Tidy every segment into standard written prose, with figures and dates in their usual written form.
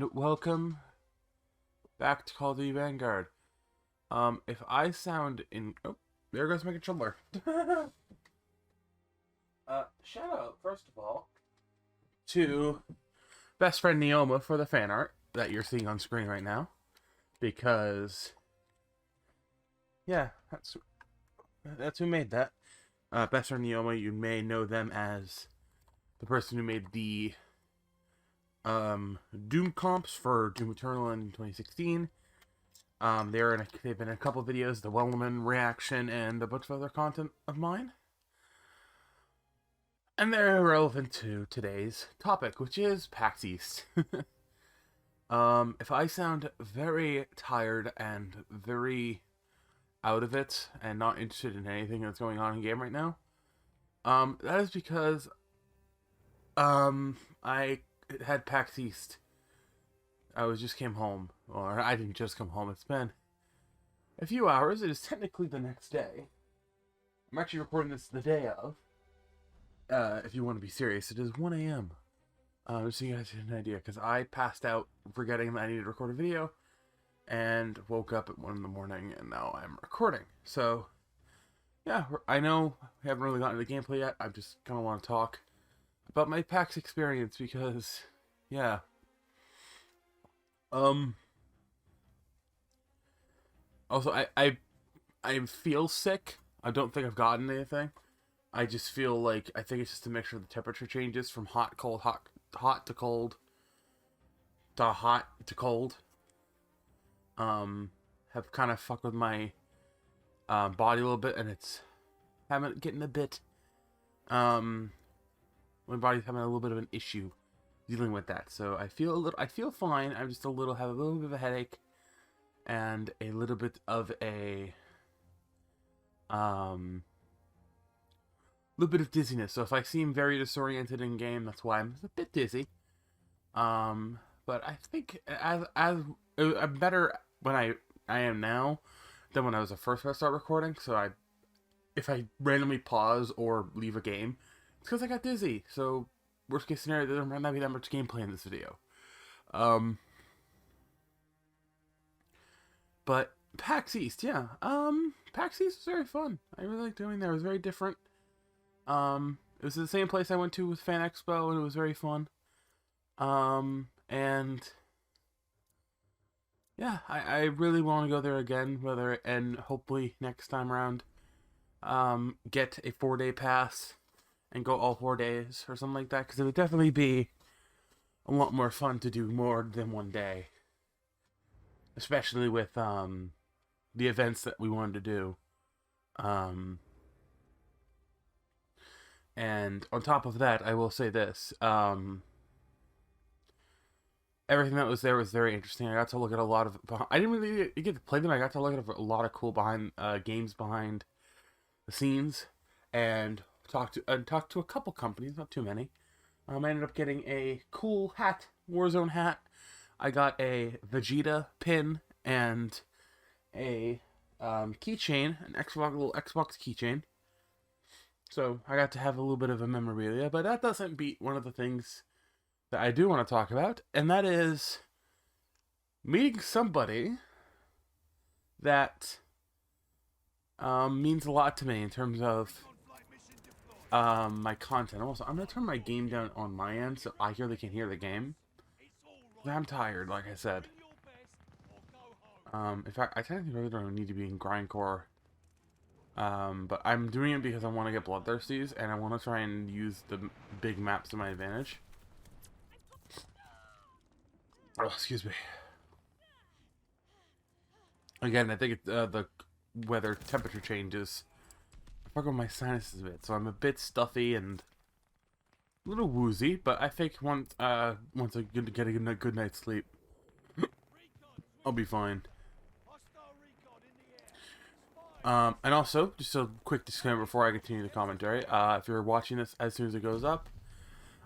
and welcome back to Call of Duty Vanguard. If I sound in... Oh, there goes my controller. Shout out, first of all, to best friend Neoma for the fan art that you're seeing on screen right now. Because, yeah, that's who made that. Best friend Neoma, you may know them as the person who made the Doom comps for Doom Eternal in 2016. They've been in a couple videos, the Wellman reaction, and a bunch of other content of mine. And they're relevant to today's topic, which is PAX East. If I sound very tired and very out of it and not interested in anything that's going on in game right now, that is because I had PAX East. I just came home, or I didn't just come home. It's been a few hours. It is technically the next day. I'm actually recording this the day of. If you want to be serious, it is 1 a.m. Just so you guys get an idea, because I passed out forgetting that I needed to record a video, and woke up at 1 in the morning, and now I'm recording. So, yeah, I know we haven't really gotten into the gameplay yet. I just kind of want to talk about my PAX experience, because, yeah. Also, I feel sick. I don't think I've gotten anything. I just feel like, I think it's just a mixture of the temperature changes from hot, cold, hot to cold, to hot to cold. Have kind of fucked with my body a little bit, and it's getting a bit, my body's having a little bit of an issue dealing with that. So I feel fine. I'm just have a little bit of a headache and a little bit of a little bit of dizziness. So if I seem very disoriented in game, that's why I'm a bit dizzy. But I think I'm better when I am now than when I was the first to start recording. So if I randomly pause or leave a game, it's because I got dizzy. So worst case scenario, there might not be that much gameplay in this video. But PAX East, yeah. PAX East was very fun. I really liked doing that. It was very different. It was the same place I went to with Fan Expo, and it was very fun. And yeah, I really want to go there again, and hopefully next time around, get a 4-day pass and go all 4 days or something like that, because it would definitely be a lot more fun to do more than 1 day, especially with the events that we wanted to do. And on top of that, I will say this, everything that was there was very interesting. I got to look at a lot of, I didn't really get to play them. I got to look at a lot of cool games behind the scenes, and talk to a couple companies, not too many. I ended up getting a cool hat, Warzone hat. I got a Vegeta pin and a keychain, little Xbox keychain. So I got to have a little bit of a memorabilia, but that doesn't beat one of the things that I do want to talk about, and that is meeting somebody that means a lot to me in terms of my content. Also, I'm going to turn my game down on my end so I can hear the game. I'm tired, like I said. In fact, I technically really don't need to be in grindcore. But I'm doing it because I want to get bloodthirsties, and I want to try and use the big maps to my advantage. Oh, excuse me. Again, I think the weather temperature changes. I fuck with my sinuses a bit, so I'm a bit stuffy and a little woozy. But I think once I get a good night's sleep, I'll be fine. And also, just a quick disclaimer before I continue the commentary. If you're watching this as soon as it goes up,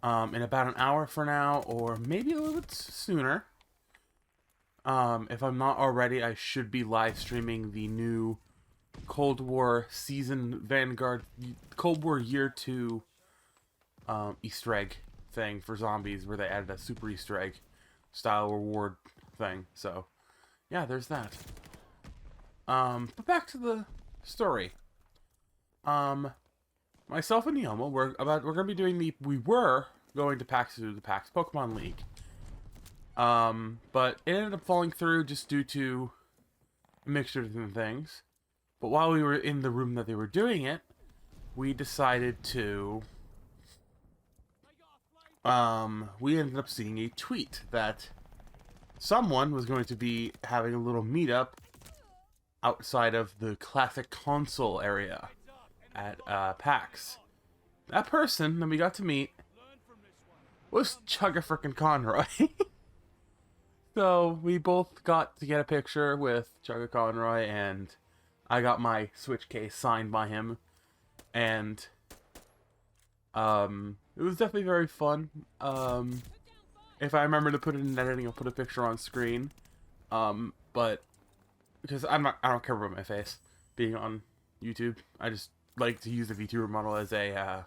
in about an hour from now, or maybe a little bit sooner, if I'm not already, I should be live streaming the new Cold War Season Vanguard, Cold War Year 2 Easter egg thing for zombies, where they added a super Easter egg style reward thing. So yeah, there's that. But back to the story. Um, Myself and Neoma, we're gonna be doing we were going to the PAX Pokemon League. But it ended up falling through just due to a mixture of different things. But while we were in the room that they were doing it, we decided to we ended up seeing a tweet that someone was going to be having a little meetup outside of the classic console area at PAX. That person that we got to meet was Chugga frickin' Conroy. So we both got to get a picture with Chugga Conroy, and I got my Switch case signed by him, and it was definitely very fun. If I remember to put it in editing, I'll put a picture on screen. But because I don't care about my face being on YouTube, I just like to use the VTuber model as a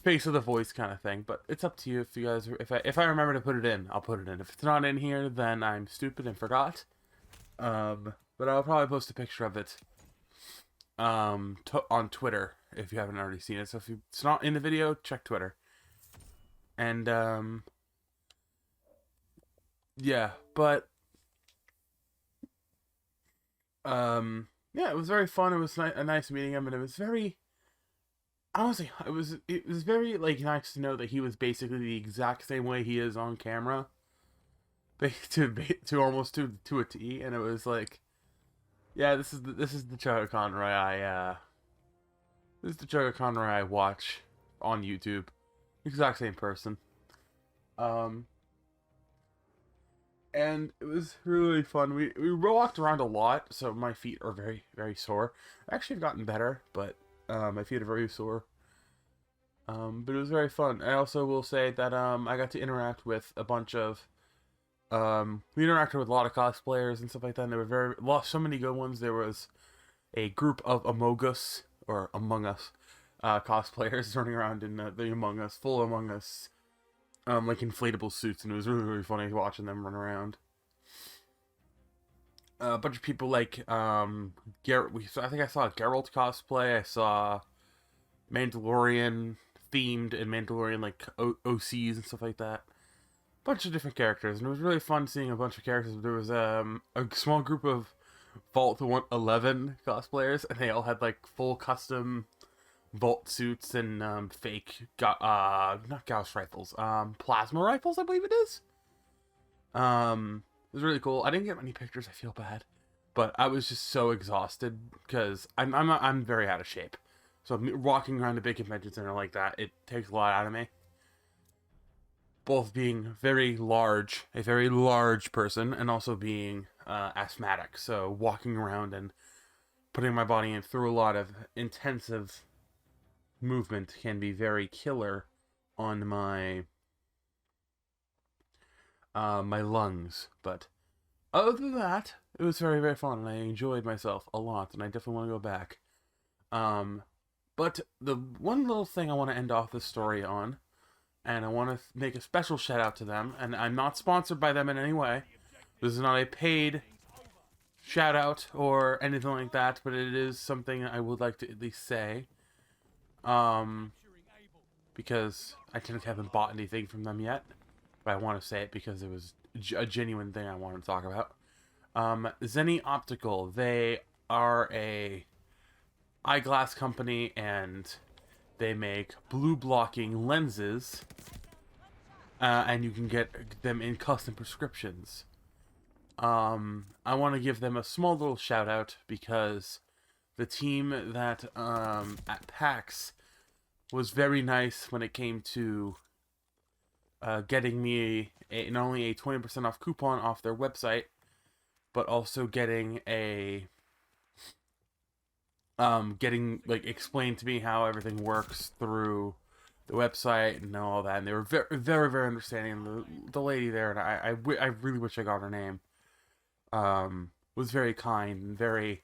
face of the voice kind of thing. But it's up to you if you guys, if I remember to put it in, I'll put it in. If it's not in here, then I'm stupid and forgot. But I'll probably post a picture of it on Twitter if you haven't already seen it. So if it's not in the video, check Twitter. And yeah, but yeah, it was very fun. It was a nice meeting him, and it was very, honestly, it was very like nice to know that he was basically the exact same way he is on camera, to almost to a T. And it was like, yeah, this is the Chugga Conroy this is the Chugga Conroy I watch on YouTube. Exact same person. And it was really fun. We walked around a lot, so my feet are very, very sore. I actually have gotten better, but my feet are very sore. But it was very fun. I also will say that I got to interact with a bunch of we interacted with a lot of cosplayers and stuff like that. And there were so many good ones. There was a group of Among Us cosplayers running around in the Among Us, full Among Us, like inflatable suits, and it was really, really funny watching them run around. A bunch of people like Garrett. I think I saw a Geralt cosplay. I saw Mandalorian themed and Mandalorian like OCs and stuff like that. Bunch of different characters, and it was really fun seeing a bunch of characters. There was a small group of Vault 11 cosplayers, and they all had like full custom Vault suits and fake not Gauss rifles, plasma rifles, I believe it is. It was really cool. I didn't get many pictures. I feel bad, but I was just so exhausted because I'm very out of shape. So walking around a big convention center like that, it takes a lot out of me. Both being a very large person, and also being asthmatic. So walking around and putting my body in through a lot of intensive movement can be very killer on my my lungs. But other than that, it was very, very fun, and I enjoyed myself a lot, and I definitely want to go back. But the one little thing I want to end off this story on, and I want to make a special shout out to them, and I'm not sponsored by them in any way. This is not a paid shout out or anything like that, but it is something I would like to at least say. Because I technically haven't bought anything from them yet, but I want to say it because it was a genuine thing I wanted to talk about. Zenny Optical, they are a eyeglass company, and they make blue blocking lenses, and you can get them in custom prescriptions. I want to give them a small little shout out because the team that at PAX was very nice when it came to getting me not only a 20% off coupon off their website, but also getting like explained to me how everything works through the website and all that. And they were very, very, very understanding. The lady there, and I really wish I got her name, was very kind and very,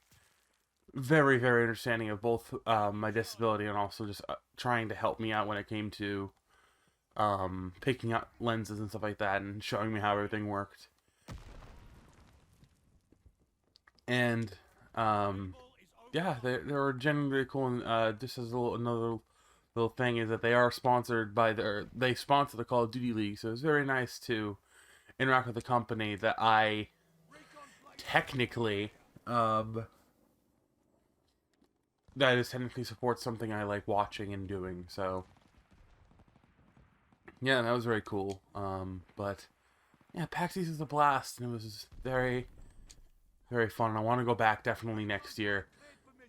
very, very understanding of both my disability and also just trying to help me out when it came to picking out lenses and stuff like that, and showing me how everything worked. And yeah, they were genuinely really cool. And just as another little thing is that they are sponsored by they sponsor the Call of Duty League, so it's very nice to interact with a company that I technically that is technically supports something I like watching and doing. So yeah, that was very cool. But yeah, PAX East is a blast, and it was very, very fun. I want to go back definitely next year.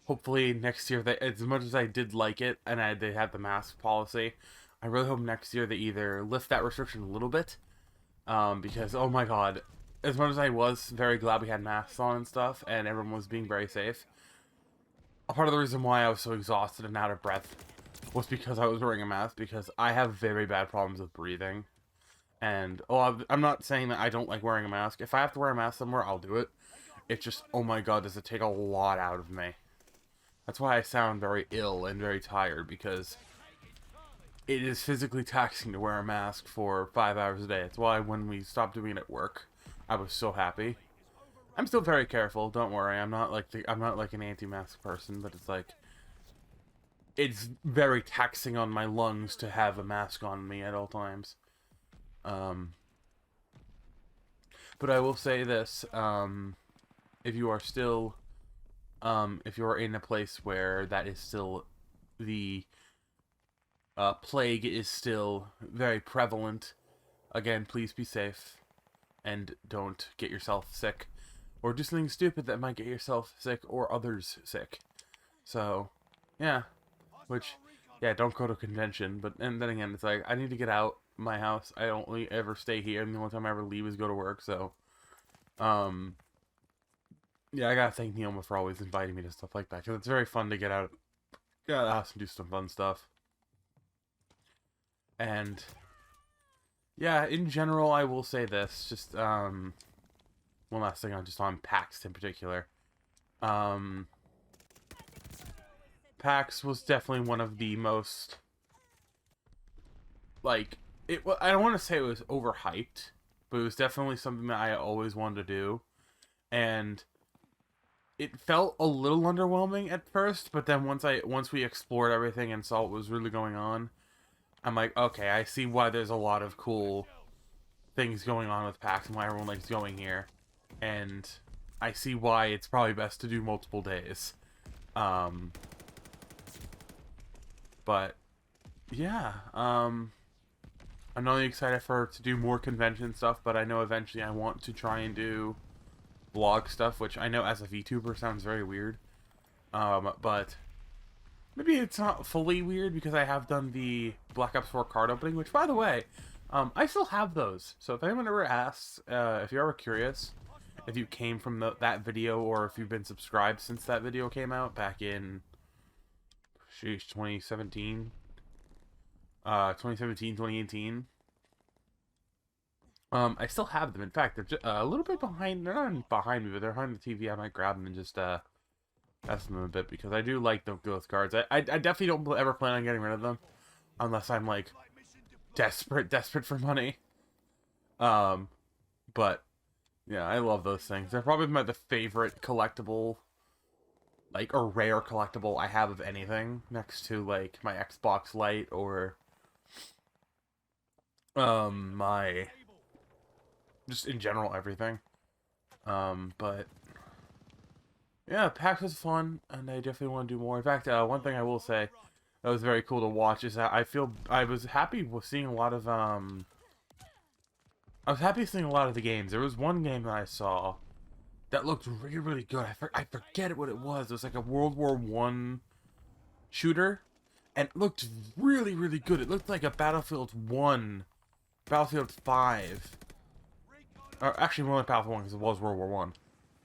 Hopefully next year, that as much as I did like it, and they had the mask policy, I really hope next year they either lift that restriction a little bit, because oh my god, as much as I was very glad we had masks on and stuff, and everyone was being very safe, a part of the reason why I was so exhausted and out of breath was because I was wearing a mask, because I have very bad problems with breathing. And I'm not saying that I don't like wearing a mask. If I have to wear a mask somewhere, I'll do it. It's just, oh my god, does it take a lot out of me. That's why I sound very ill and very tired, because it is physically taxing to wear a mask for 5 hours a day. That's why when we stopped doing it at work, I was so happy. I'm still very careful, don't worry. I'm not like an anti-mask person, but it's like, it's very taxing on my lungs to have a mask on me at all times. But I will say this, if you are still, if you're in a place where that is still, the plague is still very prevalent, again, please be safe, and don't get yourself sick, or do something stupid that might get yourself sick or others sick. So, yeah, yeah, don't go to a convention, and then again, it's like, I need to get out my house. I don't ever stay here, and the only time I ever leave is go to work, so, yeah, I gotta thank Neoma for always inviting me to stuff like that, because it's very fun to get out of the house and do some fun stuff. And, yeah, in general, I will say this, just, one last thing on PAX in particular. PAX was definitely one of the most, like, I don't want to say it was overhyped, but it was definitely something that I always wanted to do, and it felt a little underwhelming at first, but then once we explored everything and saw what was really going on, I'm like, okay, I see why there's a lot of cool things going on with PAX and why everyone likes going here, and I see why it's probably best to do multiple days. But yeah, I'm not really excited to do more convention stuff, but I know eventually I want to try and do vlog stuff, which I know as a VTuber sounds very weird. But maybe it's not fully weird, because I have done the Black Ops 4 card opening, which, by the way, I still have those. So if anyone ever asks, if you're ever curious, if you came from that video, or if you've been subscribed since that video came out back in, sheesh, 2017, 2018. I still have them. In fact, they're just, a little bit behind. They're not behind me, but they're behind the TV. I might grab them and just test them a bit, because I do like those cards. I definitely don't ever plan on getting rid of them, unless I'm like desperate for money. But yeah, I love those things. They're probably the favorite collectible, like, or rare collectible I have of anything, next to like my Xbox Lite, or my, just in general everything. But yeah, PAX was fun, and I definitely want to do more. In fact, one thing I will say that was very cool to watch is that I was happy with seeing a lot of the games. There was one game that I saw that looked really, really good. I forget what it was. It was like a World War I shooter, and it looked really, really good. It looked like a Battlefield 1, Battlefield 5, or actually more like Battlefield 1, because it was World War 1.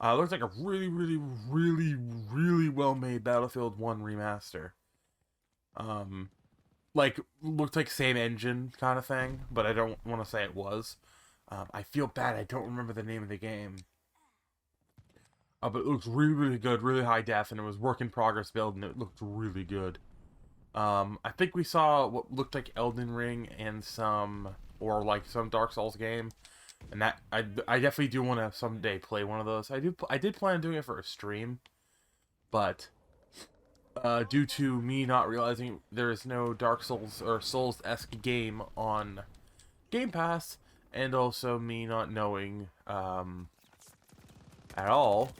It looks like a really, really, really, really well-made Battlefield 1 remaster. Like, looked like same engine kind of thing, but I don't want to say it was. I feel bad, I don't remember the name of the game. But it looks really, really good, really high def, and it was work in progress build, and it looked really good. I think we saw what looked like Elden Ring and or like some Dark Souls game, and that I definitely do want to someday play one of those. I did plan on doing it for a stream, but due to me not realizing there is no Dark Souls or Souls-esque game on Game Pass, and also me not knowing at all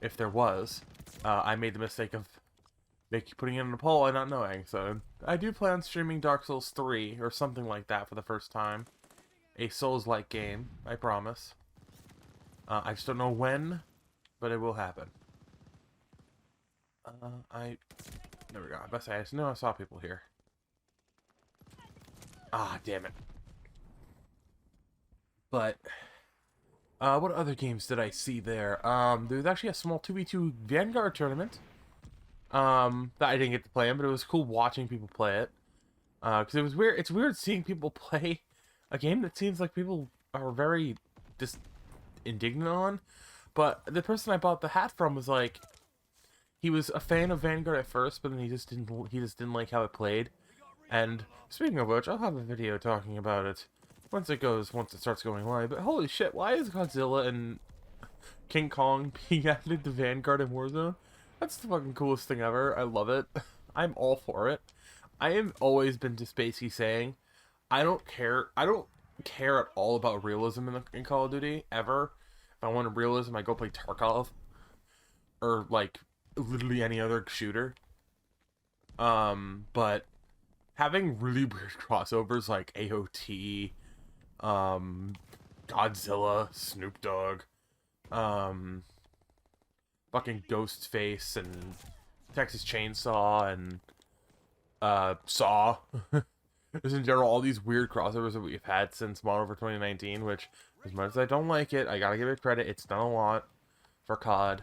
if there was, I made the mistake of putting it in a poll and not knowing. So I do plan on streaming Dark Souls 3 or something like that for the first time. A Souls-like game, I promise. I just don't know when, but it will happen. There we go. I best say I just know I saw people here. Ah, damn it. But what other games did I see there? There was actually a small 2v2 Vanguard tournament. That I didn't get to play in, but it was cool watching people play it. Because it was weird. It's weird seeing people play a game that seems like people are very just indignant on. But the person I bought the hat from was like, he was a fan of Vanguard at first, but then he just didn't like how it played. And speaking of which, I'll have a video talking about it once it starts going live. But holy shit, why is Godzilla and King Kong being added to Vanguard and Warzone? That's the fucking coolest thing ever. I love it. I'm all for it. I have always been just basically saying, I don't care at all about realism in Call of Duty, ever. If I want realism, I go play Tarkov. Or, like, literally any other shooter. But having really weird crossovers like AOT, Godzilla, Snoop Dogg, fucking Ghostface and Texas Chainsaw and Saw. Just in general, all these weird crossovers that we've had since Modern Warfare 2019, which, as much as I don't like it, I gotta give it credit, it's done a lot for COD.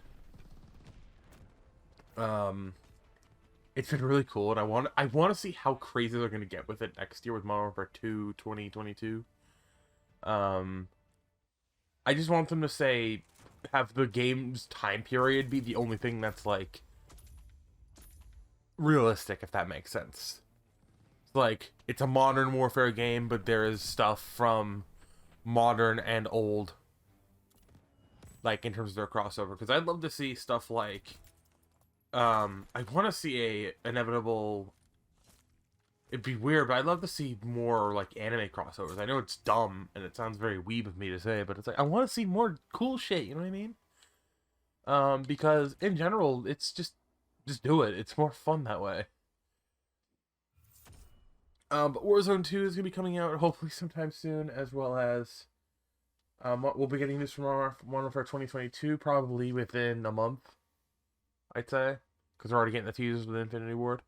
It's been really cool, and I want to see how crazy they're gonna get with it next year with Modern Warfare 2 2022. I just want them to have the game's time period be the only thing that's like realistic, if that makes sense. Like, it's a modern warfare game, but there is stuff from modern and old, like, in terms of their crossover. Because I'd love to see stuff like, I want to see a inevitable, it'd be weird, but I'd love to see more, like, anime crossovers. I know it's dumb, and it sounds very weeb of me to say, but it's like, I want to see more cool shit, you know what I mean? Because, in general, it's just do it. It's more fun that way. But Warzone 2 is going to be coming out hopefully sometime soon, as well as we'll be getting news from Modern Warfare 2022 probably within a month, I'd say, because we're already getting the teasers with Infinity Ward.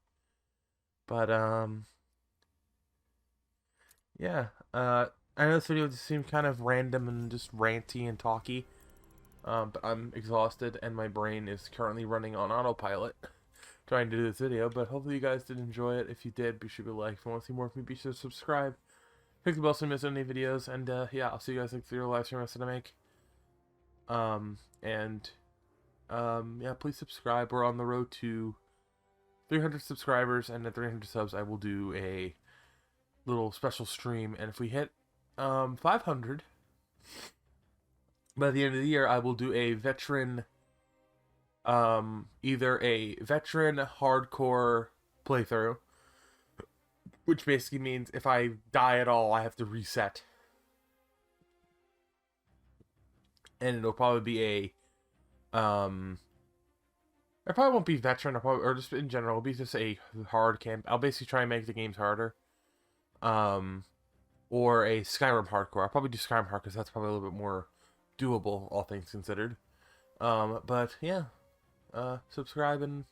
But yeah, I know this video just seemed kind of random and just ranty and talky, but I'm exhausted and my brain is currently running on autopilot trying to do this video, but hopefully you guys did enjoy it. If you did, be sure to like. If you want to see more from me, be sure to subscribe. Click the bell so you miss any videos, and yeah, I'll see you guys next video live stream I'm gonna make. Yeah, please subscribe. We're on the road to 300 subscribers, and at 300 subs, I will do a little special stream. And if we hit 500 by the end of the year, I will do a veteran. Either a veteran hardcore playthrough, which basically means if I die at all, I have to reset. And it'll probably be it probably won't be veteran, or just in general, it'll be just a hard camp. I'll basically try and make the games harder. Or a Skyrim hardcore. I'll probably do Skyrim hard because that's probably a little bit more doable, all things considered. But yeah. Subscribe, and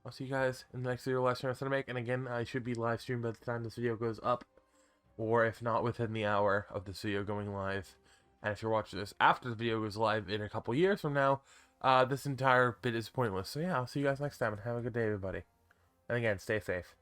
I'll see you guys in the next video live stream I'm going to make. And again, I should be live streamed by the time this video goes up, or if not, within the hour of this video going live. And if you're watching this after the video goes live in a couple years from now, this entire bit is pointless. So yeah, I'll see you guys next time, and have a good day, everybody. And again, stay safe.